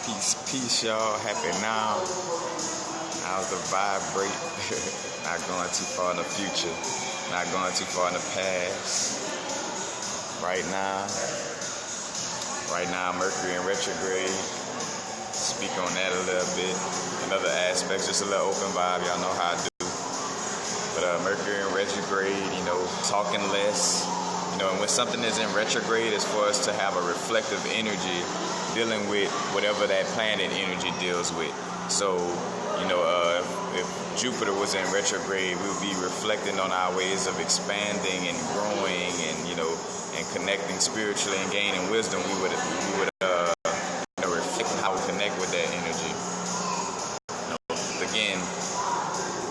Peace, y'all. Happy now. How's the vibrate? Not going too far in the future. Not going too far in the past. Right now, Mercury in retrograde. Speak on that a little bit. Another aspect, just a little open vibe. Y'all know how I do. But Mercury in retrograde, talking less. And when something is in retrograde, it's for us to have a reflective energy dealing with whatever that planet energy deals with. So, if Jupiter was in retrograde, we would be reflecting on our ways of expanding and growing and, and connecting spiritually and gaining wisdom. We would reflect how we connect with that energy. Again,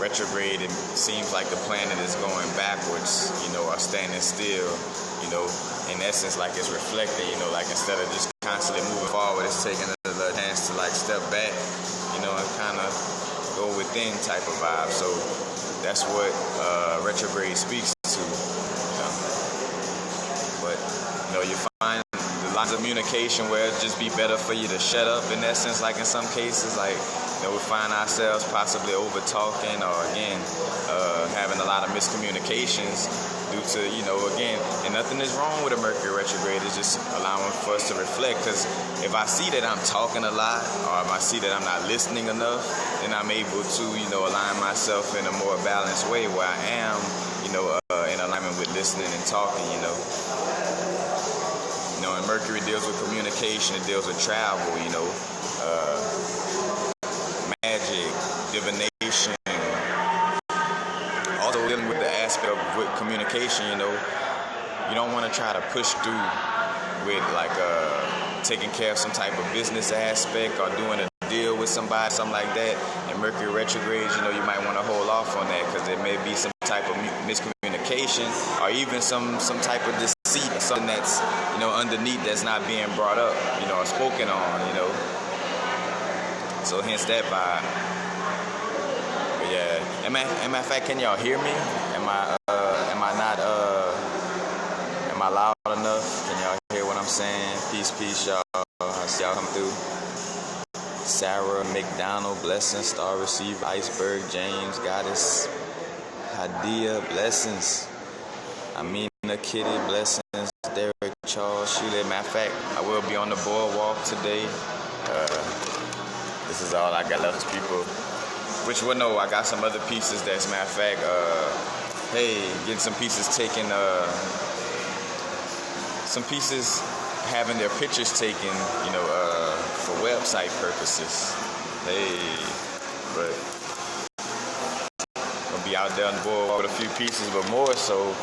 retrograde, it seems like the planet is going backwards, or standing still, in essence, like it's reflecting, like instead of just constantly moving forward, it's taking a chance to like step back, and kind of go within type of vibe. So that's what retrograde speaks to, But, you find the lines of communication where it'd just be better for you to shut up in essence, like in some cases, like, we find ourselves possibly over talking or again having a lot of miscommunications due to again, and nothing is wrong with a Mercury retrograde. It's just allowing for us to reflect, because if I see that I'm talking a lot or if I see that I'm not listening enough, then I'm able to align myself in a more balanced way where I am in alignment with listening and talking. And Mercury deals with communication, it deals with travel, magic, divination, also dealing with the aspect of with communication. You don't want to try to push through with like taking care of some type of business aspect or doing a deal with somebody, something like that. And Mercury retrogrades, you might want to hold off on that, because there may be some type of miscommunication or even some type of deceit, or something that's underneath that's not being brought up, or spoken on, So hence that vibe. But yeah, matter of fact, can y'all hear me? Am I loud enough? Can y'all hear what I'm saying? Peace, y'all. I see y'all come through. Sarah, McDonald, Blessings, Star Receiver, Iceberg, James, Goddess, Hadia, Blessings, Amina, Kitty, Blessings, Derek, Charles, Sheila. Matter of fact, I will be on the boardwalk today. This is all I got left, people. Which will know I got some other pieces that's, matter of fact, getting some pieces taken, some pieces having their pictures taken, for website purposes. But I'll be out there on the boardwalk with a few pieces, but more so,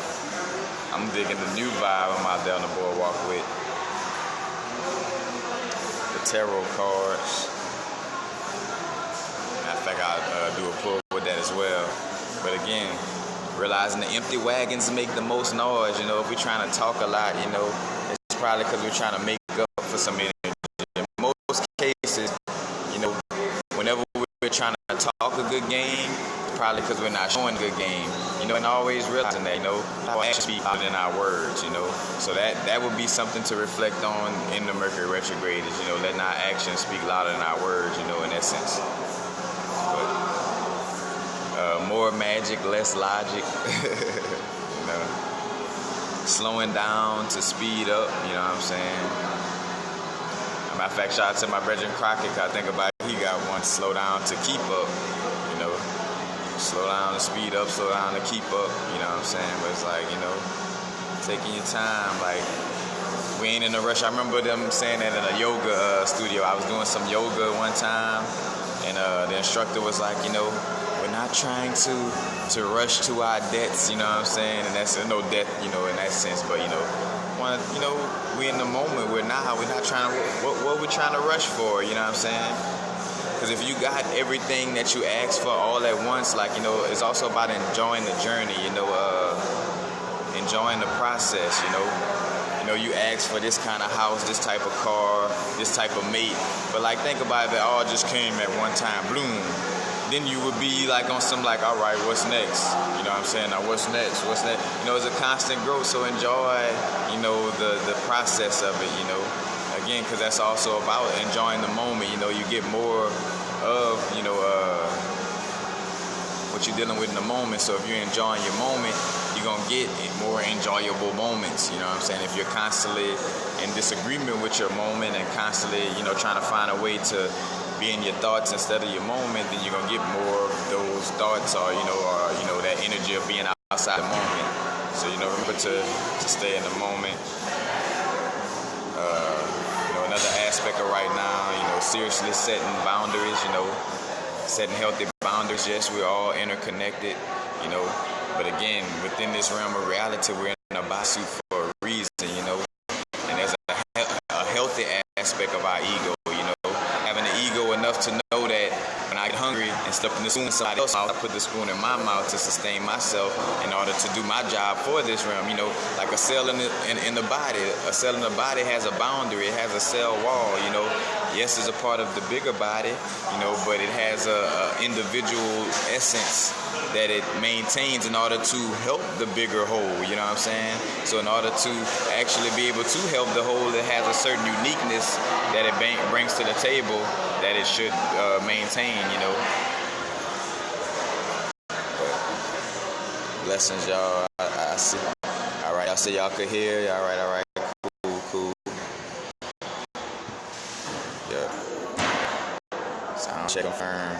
I'm digging the new vibe I'm out there on the boardwalk with. The tarot cards. Matter of fact, I'll do a pull with that as well. But again, realizing the empty wagons make the most noise. If we're trying to talk a lot, it's probably because we're trying to make up for some energy. In most cases, whenever we're trying to talk a good game, probably because we're not showing a good game. And always realizing that, our actions speak louder than our words, So that would be something to reflect on in the Mercury retrograde is, letting our actions speak louder than our words, in essence. But more magic, less logic, slowing down to speed up, you know what I'm saying? Matter of fact, shout out to my brethren Crockett, I think about it, he got one, slow down to keep up, slow down to speed up, slow down to keep up, you know what I'm saying? But it's like, taking your time, like, we ain't in a rush. I remember them saying that in a yoga studio. I was doing some yoga one time, and the instructor was like, we're not trying to rush to our debts, you know what I'm saying? And that's no death, in that sense, but we in the moment. We're not trying to. What we're trying to rush for, you know what I'm saying? Because if you got everything that you asked for all at once, like it's also about enjoying the journey, enjoying the process, you ask for this kind of house, this type of car, this type of mate, but like think about it, they all just came at one time, bloom. Then you would be like on some like, all right, what's next? You know what I'm saying? Now what's next? It's a constant growth, so enjoy, the process of it, again, because that's also about enjoying the moment. You know, you get more of, what you're dealing with in the moment. So if you're enjoying your moment, you're going to get more enjoyable moments. You know what I'm saying? If you're constantly in disagreement with your moment and constantly, trying to find a way to be in your thoughts instead of your moment, then you're going to get more of those thoughts or that energy of being outside the moment. So, remember to stay in the moment. Another aspect of right now, seriously setting boundaries, setting healthy boundaries. Yes, we're all interconnected, but again, within this realm of reality, we're in a bodysuit for a reason, and there's a healthy aspect of our ego, having the ego enough to know that when I get hungry and stuff in the spoon somebody else, I put the spoon in my mouth to sustain myself in order to do my job for this realm. Like a cell in the body. A cell in the body has a boundary. It has a cell wall. Yes, it's a part of the bigger body. But it has a individual essence that it maintains in order to help the bigger whole. You know what I'm saying? So in order to actually be able to help the whole, it has a certain uniqueness that it brings to the table that it should maintain. Blessings, y'all. I see. All right, I see y'all could hear. All right. Cool. Yeah. Sound check confirm.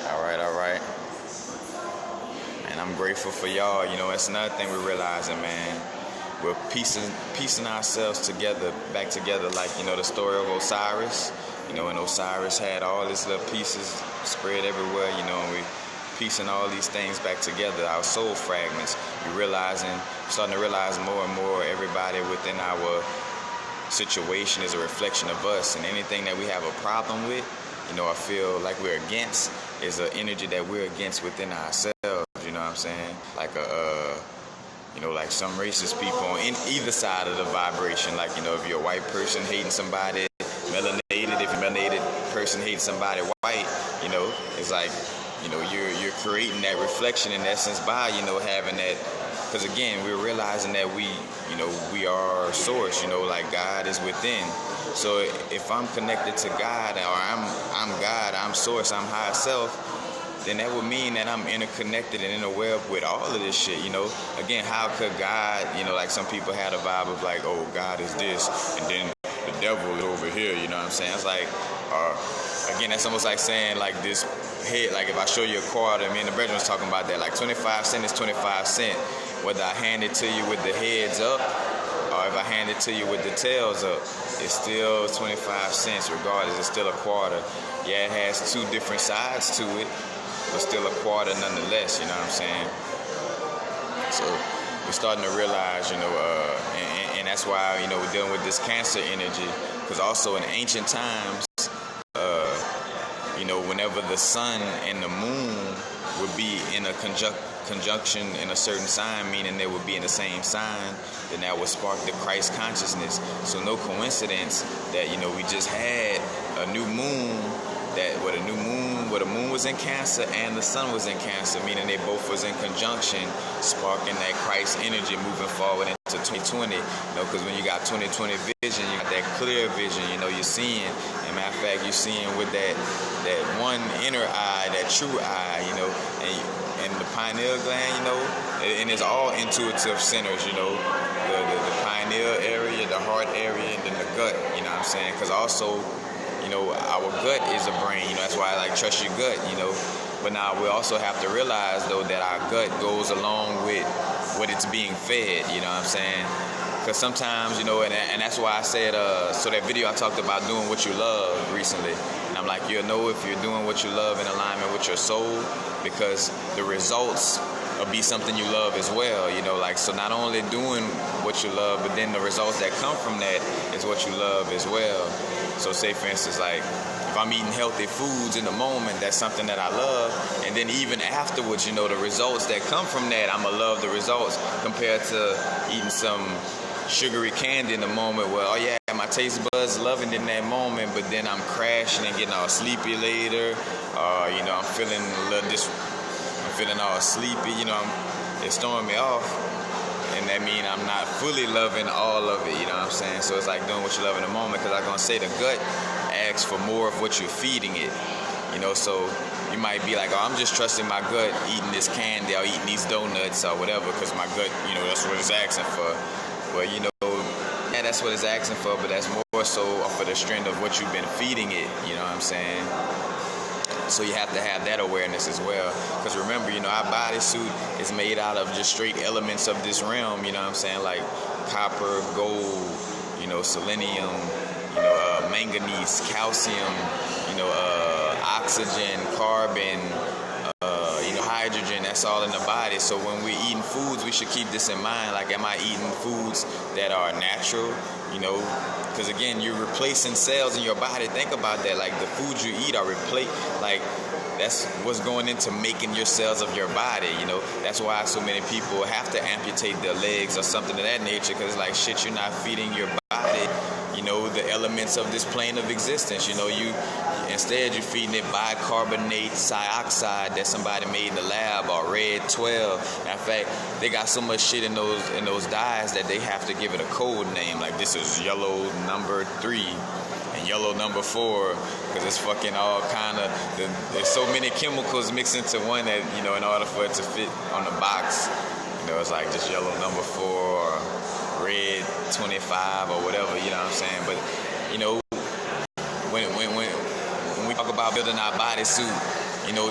All right. And I'm grateful for y'all. It's another thing we're realizing, man. We're piecing ourselves together, back together, like, the story of Osiris. And Osiris had all his little pieces spread everywhere, and we piecing all these things back together, our soul fragments. Starting to realize more and more everybody within our situation is a reflection of us, and anything that we have a problem with, I feel like we're against, is an energy that we're against within ourselves. You know what I'm saying? Like like some racist people on either side of the vibration. Like, if you're a white person hating somebody melanated, if you're a melanated person hating somebody white, it's like, you're creating that reflection in essence by, having that. Because again, we're realizing that we are source, like God is within. So if I'm connected to God, or I'm God, I'm source, I'm higher self, then that would mean that I'm interconnected and in a web with all of this shit, Again, how could God, like some people had a vibe of like, oh, God is this, and then the devil is over here, you know what I'm saying? It's like, again, that's almost like saying like this head, like if I show you a quarter, me and the brethren was talking about that, like 25 cents is 25 cents, whether I hand it to you with the heads up, or if I hand it to you with the tails up, it's still 25 cents regardless, it's still a quarter. Yeah, it has two different sides to it, but still a quarter nonetheless, you know what I'm saying? So we're starting to realize, and that's why, we're dealing with this Cancer energy, because also in ancient times, whenever the sun and the moon would be in a conjunction in a certain sign, meaning they would be in the same sign, then that would spark the Christ consciousness. So no coincidence that, we just had a new moon, where the moon was in Cancer and the sun was in Cancer, meaning they both was in conjunction, sparking that Christ energy moving forward into 2020. Because when you got 2020 vision, you got that clear vision. You're seeing. And matter of fact, you're seeing with that one inner eye, that true eye. And the pineal gland. And it's all intuitive centers. The pineal area, the heart area, and then the gut. You know what I'm saying? Because also, our gut is a brain, that's why I like trust your gut, But now we also have to realize, though, that our gut goes along with what it's being fed, you know what I'm saying? Because sometimes, and that's why I said, so that video I talked about doing what you love recently. And I'm like, you'll know if you're doing what you love in alignment with your soul, because the results will be something you love as well, so not only doing what you love, but then the results that come from that is what you love as well. So say, for instance, like, if I'm eating healthy foods in the moment, that's something that I love. And then even afterwards, the results that come from that, I'm going to love the results compared to eating some sugary candy in the moment where, oh yeah, my taste buds loving it in that moment, but then I'm crashing and getting all sleepy later. I'm feeling a little I'm feeling all sleepy, it's throwing me off. and that means I'm not fully loving all of it, you know what I'm saying? So it's like doing what you love in the moment, because I'm going to say the gut asks for more of what you're feeding it, you know? So you might be like, oh, I'm just trusting my gut eating this candy or eating these donuts or whatever, because my gut, you know, that's what it's asking for. But, you know, yeah, that's what it's asking for, but that's more so for the strength of what you've been feeding it, you know what I'm saying? So you have to have that awareness as well. Because remember, you know, our bodysuit is made out of just straight elements of this realm, you know what I'm saying? Like copper, gold, you know, selenium, you know, manganese, calcium, you know, oxygen, carbon, you know, hydrogen, that's all in the body. So when we're eating foods, we should keep this in mind. Like, am I eating foods that are natural, you know? Because again, you're replacing cells in your body. Think about that. Like, the foods you eat are like, that's what's going into making your cells of your body, you know? That's why so many people have to amputate their legs or something of that nature, because like, shit, you're not feeding your body, you know, the elements of this plane of existence. You know, instead you're feeding it bicarbonate dioxide that somebody made in the lab, or red 12. In fact, they got so much shit in those dyes that they have to give it a code name. Like, this is yellow number 3 and yellow number 4, because it's fucking all kind of, there's so many chemicals mixed into one that, you know, in order for it to fit on the box, you know, it's like just yellow number 4 or red 25 or whatever, you know what I'm saying? But, you know, when we talk about building our bodysuit, you know,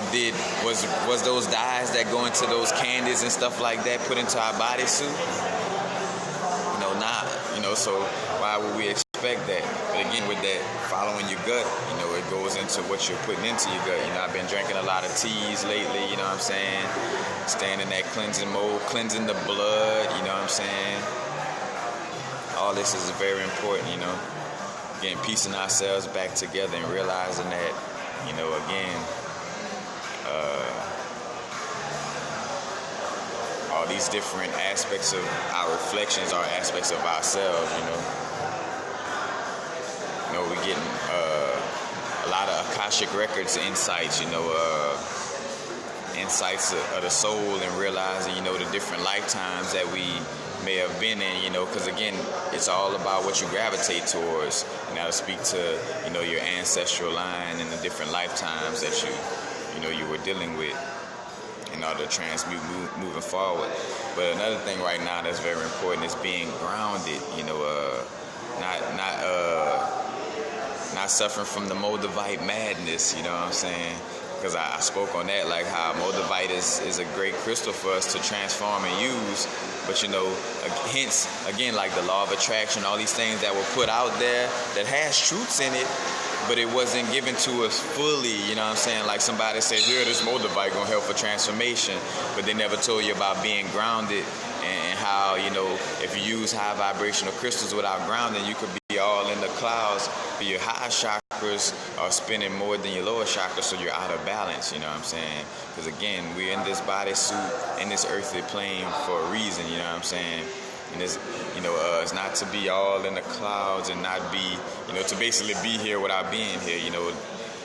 was those dyes that go into those candies and stuff like that put into our bodysuit? You know, not, you know, so why would we expect that? But again, with that, following your gut, you know, it goes into what you're putting into your gut. You know, I've been drinking a lot of teas lately, you know what I'm saying? Staying in that cleansing mode, cleansing the blood, you know what I'm saying? All this is very important, you know, getting piecing ourselves back together and realizing that, you know, again, all these different aspects of our reflections are aspects of ourselves, you know. You know, we're getting a lot of Akashic records, insights, you know, insights of the soul, and realizing, you know, the different lifetimes that we may have been in, you know, because again, it's all about what you gravitate towards, and that'll speak to, you know, your ancestral line and the different lifetimes that you know, you were dealing with in order to transmute moving forward. But another thing right now that's very important is being grounded, you know, not suffering from the Moldavite Madness, you know what I'm saying? Because I spoke on that, like how Moldavite is a great crystal for us to transform and use. But, you know, hence, again, like the law of attraction, all these things that were put out there that has truths in it, but it wasn't given to us fully, you know what I'm saying? Like somebody said, here, this Moldavite gonna help for transformation, but they never told you about being grounded and how, you know, if you use high vibrational crystals without grounding, you could be all in the clouds. Your high chakras are spinning more than your lower chakras, so you're out of balance, you know what I'm saying? Because again, we're in this bodysuit, in this earthly plane for a reason, you know what I'm saying? And it's, you know, it's not to be all in the clouds and not be, you know, to basically be here without being here, you know.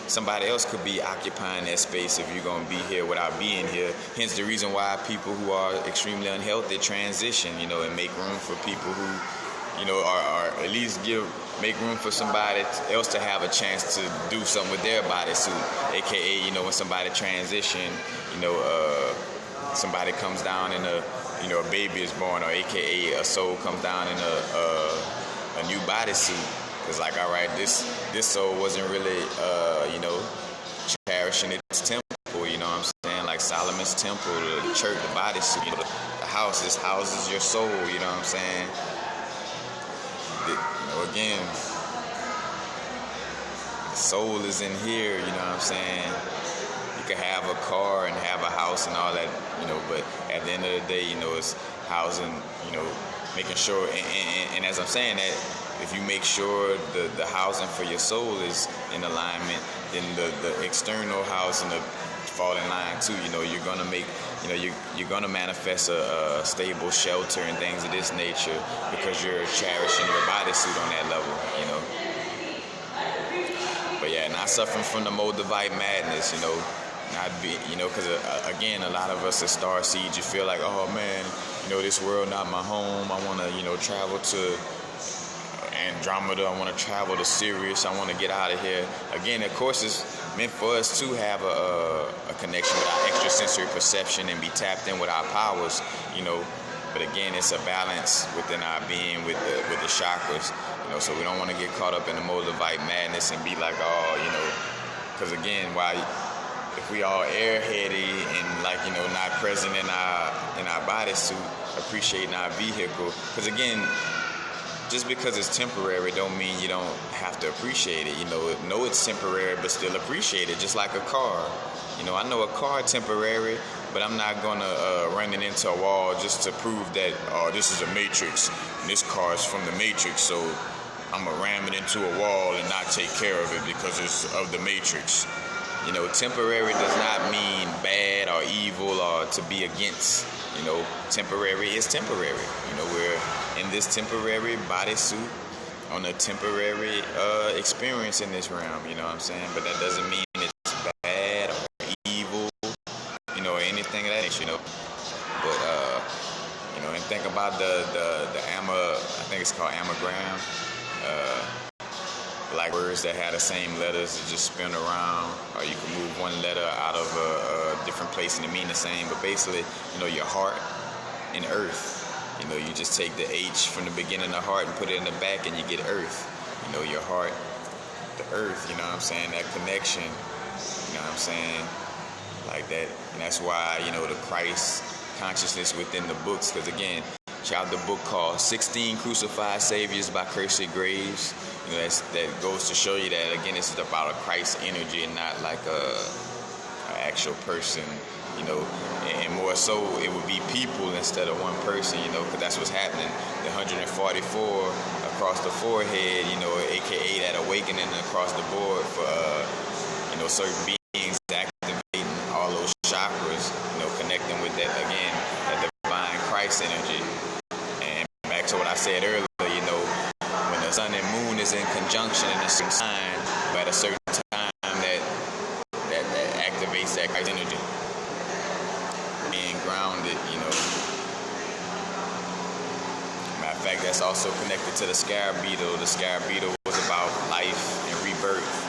Somebody else could be occupying that space if you're going to be here without being here. Hence the reason why people who are extremely unhealthy transition, you know, and make room for people who, you know, are at least make room for somebody else to have a chance to do something with their bodysuit. AKA, you know, when somebody transition, you know, somebody comes down in you know, a baby is born, or AKA a soul comes down in a new bodysuit. It's like, all right, this soul wasn't really, you know, cherishing its temple, you know what I'm saying? Like Solomon's temple, the church, the bodysuit, you know, the house, this houses your soul, you know what I'm saying? You know, again, the soul is in here, you know what I'm saying? You can have a car and have a house and all that, you know, but at the end of the day, you know, it's housing, you know, making sure, and as I'm saying that, if you make sure the housing for your soul is in alignment, then the external housing will fall in line too. You know, you're gonna make, you know, you're gonna manifest a stable shelter and things of this nature because you're cherishing your bodysuit on that level, you know. But yeah, not suffering from the Moldavite madness, you know. not be, because again, a lot of us as star seeds, you feel like, oh man, this world not my home. I want to, travel to Andromeda. I want to travel to Sirius. I want to get out of here. Again, of course, it's meant for us to have a connection with our extrasensory perception and be tapped in with our powers, But again, it's a balance within our being with the chakras, So we don't want to get caught up in the Moldavite madness and be like, because again, if we all airheady and not present in our bodysuit, appreciating our vehicle, because again, just because it's temporary don't mean you don't have to appreciate it. Know it's temporary, but still appreciate it, just like a car. I know a car temporary, but I'm not going to run it into a wall just to prove that, this is a matrix, and this car is from the matrix, so I'm going to ram it into a wall and not take care of it because it's of the matrix. Temporary does not mean bad or evil or to be against. Temporary is temporary. We're in this temporary bodysuit on a temporary experience in this realm, you know what I'm saying? But that doesn't mean it's bad or evil, or anything of that nature, But, and think about the I think it's called amagram. Like words that have the same letters that just spin around, or you can move one letter out of a different place and it mean the same. But basically, your heart and earth. You just take the H from the beginning of heart and put it in the back and you get earth. Your heart, the earth, that connection, like that. And that's why, the Christ consciousness within the books, because again, check out the book called 16 Crucified Saviors by Cursed Graves. That goes to show you that, again, this is about a Christ energy and not like an actual person, and more so it would be people instead of one person, because that's what's happening. The 144 across the forehead, aka that awakening across the board for, certain beings activating all those chakras, connecting with that, again, that divine Christ energy. And back to what I said earlier, when the sun and moon is in conjunction in the same sign, but at a certain time that activates that Christ energy. Being grounded, Matter of fact, that's also connected to the Scarab beetle. The Scarab beetle was about life and rebirth.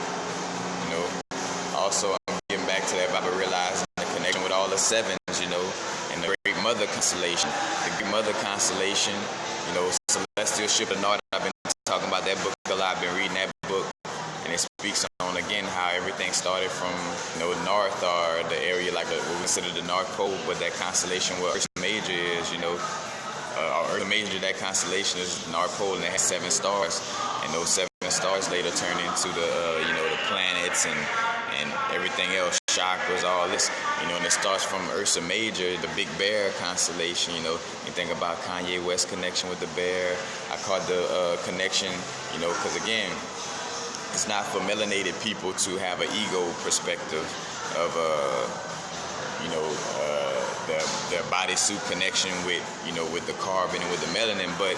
Also, I'm getting back to that by realizing the connection with all the sevens, and the Great Mother constellation. The Great Mother constellation, Celestial Ship of Norton. I've been talking about that book a lot. I've been reading that book, and it speaks on, again, how everything started from, north, or the area like what we consider the North Pole, but that constellation where Ursa Major is, Ursa Major, that constellation is the North Pole, and it has 7 stars, and those 7 stars later turn into the, the planets and everything else, chakras, all this, and it starts from Ursa Major, the Big Bear constellation, you think about Kanye West's connection with the bear. I caught the connection, because again, it's not for melanated people to have an ego perspective of, their bodysuit connection with, with the carbon and with the melanin, but,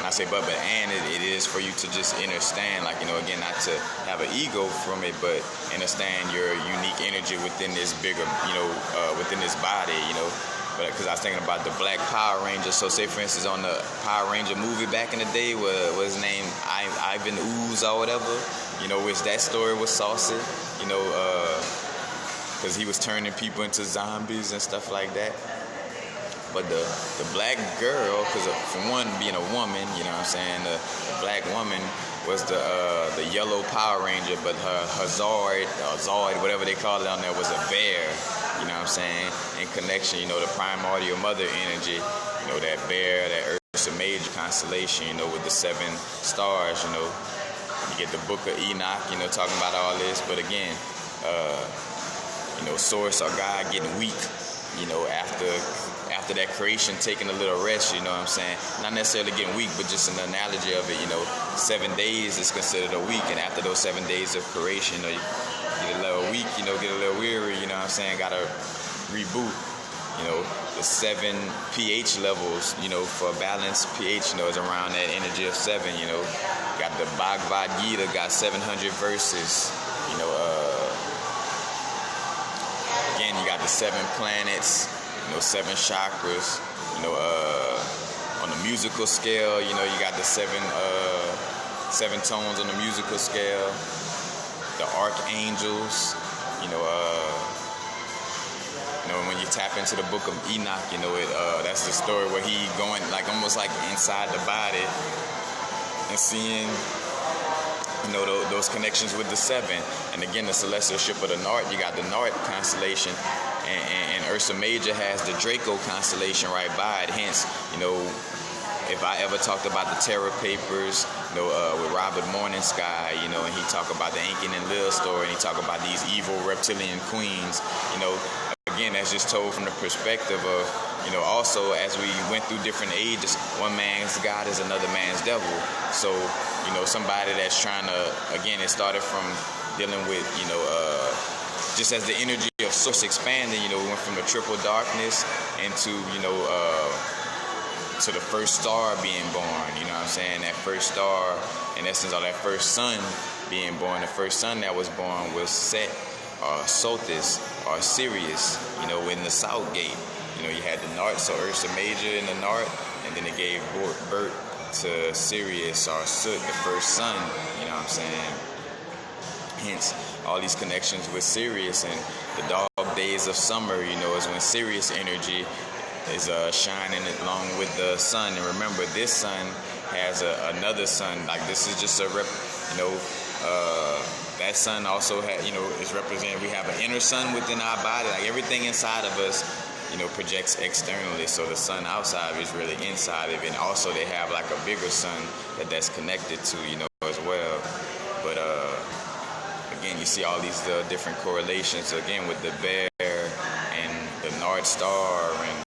I say and it is for you to just understand, like, again, not to have an ego from it, but understand your unique energy within this bigger, within this body, But because I was thinking about the Black Power Ranger. So say, for instance, on the Power Ranger movie back in the day, what was his name? Ivan Ooze or whatever, which that story was saucy, because he was turning people into zombies and stuff like that. But the black girl, because for one, being a woman, the black woman was the yellow Power Ranger, but her Zord, whatever they call it on there, was a bear, in connection, the primordial mother energy, that bear, that Ursa Major constellation, with the 7 stars, you get the Book of Enoch, talking about all this, but again, Source or God getting weak, after that creation, taking a little rest, not necessarily getting weak, but just an analogy of it, 7 days is considered a week, and after those 7 days of creation, you get a little weak, get a little weary, gotta reboot, the 7 pH levels, for balanced pH, is around that energy of 7, got the Bhagavad Gita, got 700 verses, again, you got the 7 planets, you know, 7 chakras, you know, on the musical scale, you know, you got the 7 tones on the musical scale, the archangels, you know, when you tap into the book of Enoch, you know, that's the story where he going like almost like inside the body and seeing, you know, those connections with the 7. And again, the celestial ship of the North, you got the North constellation, and Ursa Major has the Draco constellation right by it. Hence, you know, if I ever talked about the Terror Papers, you know, with Robert Morningsky, you know, and he talk about the Incan and Lil story, and he talk about these evil reptilian queens, you know, again, that's just told from the perspective of, you know, also as we went through different ages, one man's God is another man's devil. So, you know, somebody that's trying to, again, it started from dealing with, you know, just as the energy of source expanding, you know, we went from the triple darkness into, you know, to the first star being born, you know what I'm saying? That first star, in essence, or that first sun being born. The first sun that was born was Set, or Sothis, or Sirius, you know, in the South Gate. You know, you had the North, so Ursa Major in the North, and then it gave birth to Sirius, or Soot, the first sun, you know what I'm saying? Hence, all these connections with Sirius, and the dog days of summer, you know, is when Sirius energy is shining along with the sun. And remember, this sun has another sun. Like, this is just a you know, that sun also you know, is represented. We have an inner sun within our body. Like, everything inside of us, you know, projects externally. So the sun outside is really inside of it. And also they have like a bigger sun that's connected to, you know, as well. But again, you see all these different correlations again with the bear and the North Star, and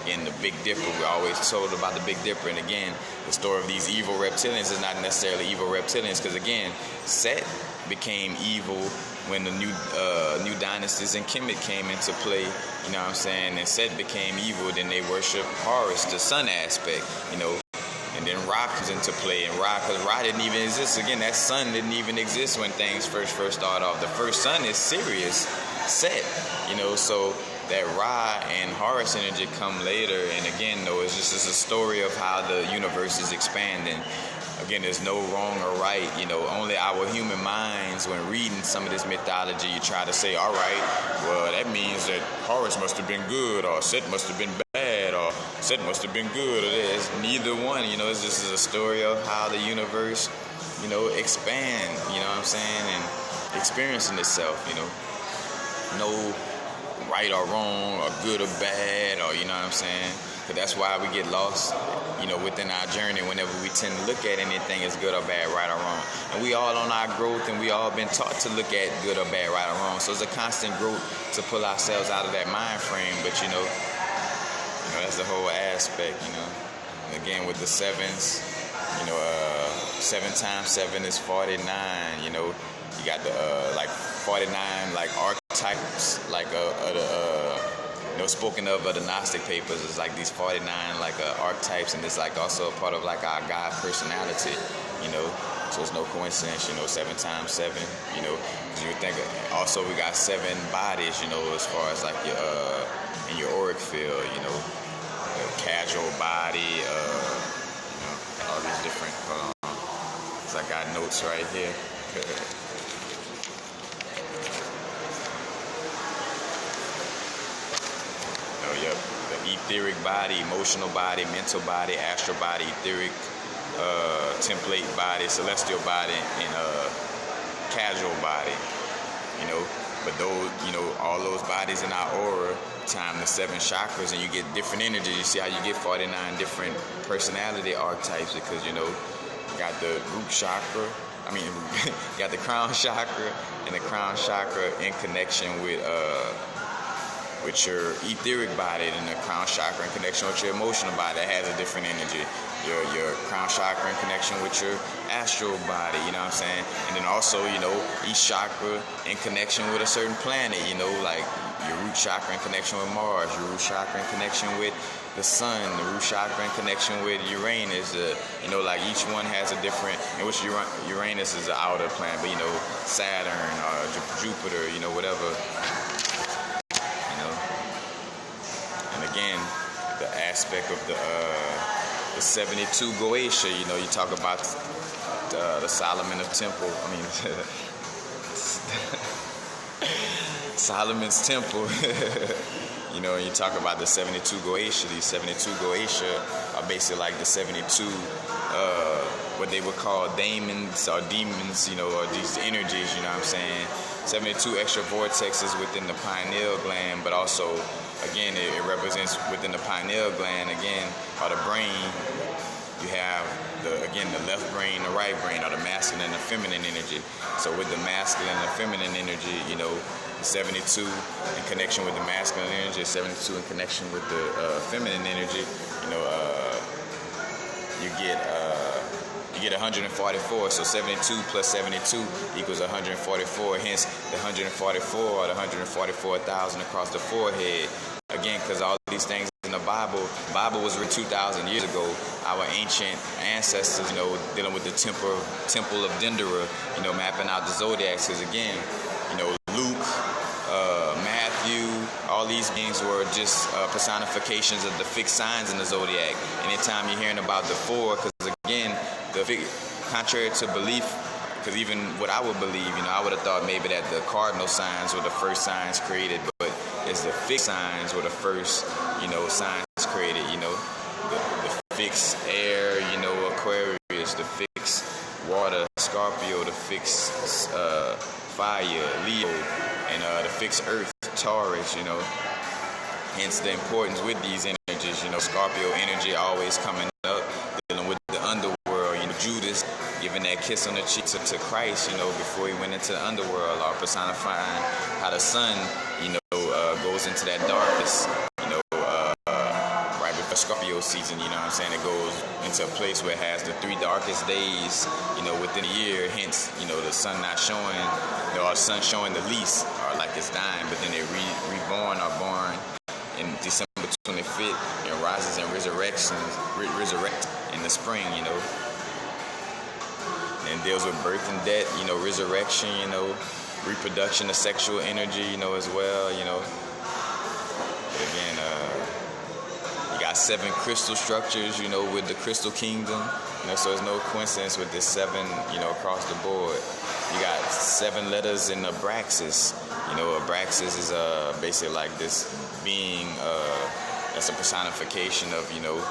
in the Big Dipper. We're always told about the Big Dipper, and again, the story of these evil reptilians is not necessarily evil reptilians, because again, Set became evil when the new dynasties in Kemet came into play, you know what I'm saying, and Set became evil. Then they worship Horus, the sun aspect, you know, and then Ra comes into play, and because Ra didn't even exist. Again, that sun didn't even exist when things first started off. The first sun is Sirius, Set, you know, so that Ra and Horus energy come later. And again, though, it's just a story of how the universe is expanding. Again, there's no wrong or right, you know, only our human minds, when reading some of this mythology, you try to say, all right, well, that means that Horus must have been good, or Set must have been bad, or Set must have been good, or there's neither one, you know. It's just a story of how the universe, you know, expand, you know what I'm saying, and experiencing itself, you know. No right or wrong, or good or bad, or, you know what I'm saying? Because that's why we get lost, you know, within our journey whenever we tend to look at anything as good or bad, right or wrong. And we all on our growth, and we all been taught to look at good or bad, right or wrong. So it's a constant growth to pull ourselves out of that mind frame. But, you know, that's the whole aspect, you know. And again, with the sevens, you know, 7 times 7 is 49, you know. You got the, like, 49, like, archetypes, like, you know, spoken of the Gnostic papers. It's like these 49, like, archetypes, and it's, like, also a part of, like, our God personality, you know. So it's no coincidence, you know, 7 times 7, you know. Because you think, also we got 7 bodies, you know, as far as, like, your, in your auric field, you know, casual body, you know, all these different, so I got notes right here. Yep, the etheric body, emotional body, mental body, astral body, etheric, template body, celestial body, and casual body, you know. But those, you know, all those bodies in our aura time the 7 chakras, and you get different energy. You see how you get 49 different personality archetypes, because, you know, you got the root chakra, you got the crown chakra, and the crown chakra in connection with your etheric body, and the crown chakra in connection with your emotional body. That has a different energy. Your crown chakra in connection with your astral body, you know what I'm saying? And then also, you know, each chakra in connection with a certain planet, you know, like your root chakra in connection with Mars, your root chakra in connection with the sun, the root chakra in connection with Uranus, you know, like each one has a different, in which Uranus is the outer planet, but, you know, Saturn or Jupiter, you know, whatever. again, the aspect of the 72 Goetia. You know, you talk about the Solomon of Temple. I mean, Solomon's Temple. You know, you talk about the 72 Goetia. These 72 Goetia are basically like the 72, what they would call demons, you know, or these energies, you know what I'm saying? 72 extra vortexes within the pineal gland, but also, again, it represents within the pineal gland, again, or the brain. You have, the left brain, the right brain, or the masculine and the feminine energy. So with the masculine and the feminine energy, you know, 72 in connection with the masculine energy, 72 in connection with the feminine energy, you know, you get 144. So 72 plus 72 equals 144. Hence, the 144 or the 144,000 across the forehead. Again, because all these things in the Bible was written 2,000 years ago. Our ancient ancestors, you know, dealing with the temple of Dendera, you know, mapping out the zodiacs. Because again, you know, Luke, Matthew, all these beings were just personifications of the fixed signs in the zodiac. Anytime you're hearing about the four, because again, contrary to belief, because even what I would believe, you know, I would have thought maybe that the cardinal signs were the first signs created, but it's the fixed signs were the first, you know, signs created, you know, the fixed air, you know, Aquarius, the fixed water, Scorpio, the fixed fire, Leo, and the fixed earth, Taurus, you know. Hence the importance with these energies, you know, Scorpio energy always coming up, dealing with the underworld, you know, Judas giving that kiss on the cheek to Christ, you know, before he went into the underworld, or personifying how the sun, you know, goes into that darkness, you know, right before Scorpio season, you know what I'm saying? It goes into a place where it has the 3 darkest days, you know, within a year. Hence, you know, the sun not showing, you know, or the sun showing the least, or like it's dying, but then they reborn or born in December 25th, and rises and resurrect in the spring, you know. And deals with birth and death, you know, resurrection, you know, reproduction of sexual energy, you know, as well, you know. But again, you got 7 crystal structures, you know, with the crystal kingdom, you know, so there's no coincidence with this 7, you know, across the board. You got 7 letters in Abraxas. You know, Abraxas is basically like this being that's a personification of, you know,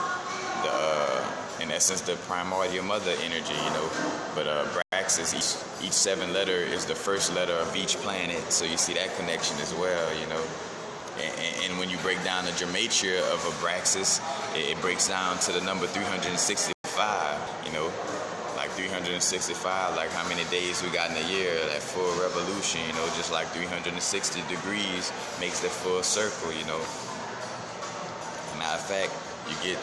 in essence, the primordial mother energy, you know. But Abraxas, each 7 letter is the first letter of each planet, so you see that connection as well, you know. And when you break down the gematria of Abraxas, it breaks down to the number 365, you know. Like 365, like how many days we got in a year, that full revolution, you know, just like 360 degrees makes the full circle, you know. Matter of fact, you get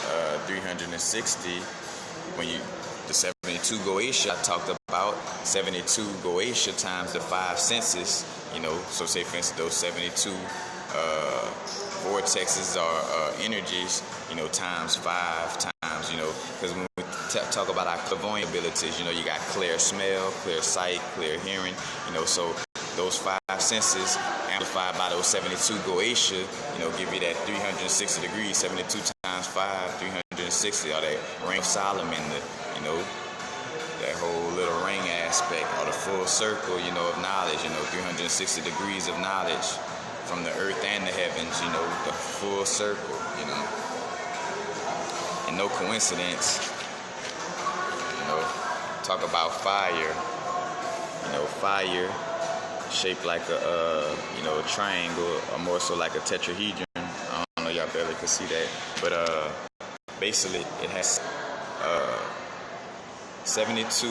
360 when the 72 Goetia I talked about, 72 Goetia times the 5 senses, you know. So say for instance those 72 vortexes or energies, you know, times 5 times, you know, because when we talk about our clairvoyant abilities, you know, you got clear smell, clear sight, clear hearing, you know, so those 5 senses amplified by those 72 Goetia, you know, give you that 360 degrees, 72 times 5, 360, or that ring of Solomon, you know, that whole little ring aspect, or the full circle, you know, of knowledge, you know, 360 degrees of knowledge from the earth and the heavens, you know, the full circle, you know. And no coincidence, you know, talk about fire, you know, fire shaped like a, you know, a triangle, or more so like a tetrahedron. I don't know, y'all barely can see that, but basically it has 72,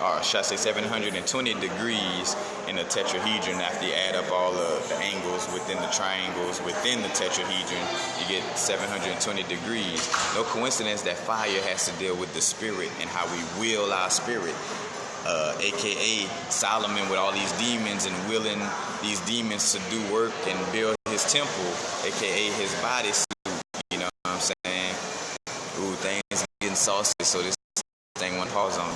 or should I say 720 degrees in the tetrahedron. After you add up all the angles within the triangles within the tetrahedron, you get 720 degrees. No coincidence that fire has to deal with the spirit and how we will our spirit. AKA Solomon with all these demons and willing these demons to do work and build his temple, AKA his bodysuit, you know what I'm saying? Ooh, things getting saucy, so this thing went pause on.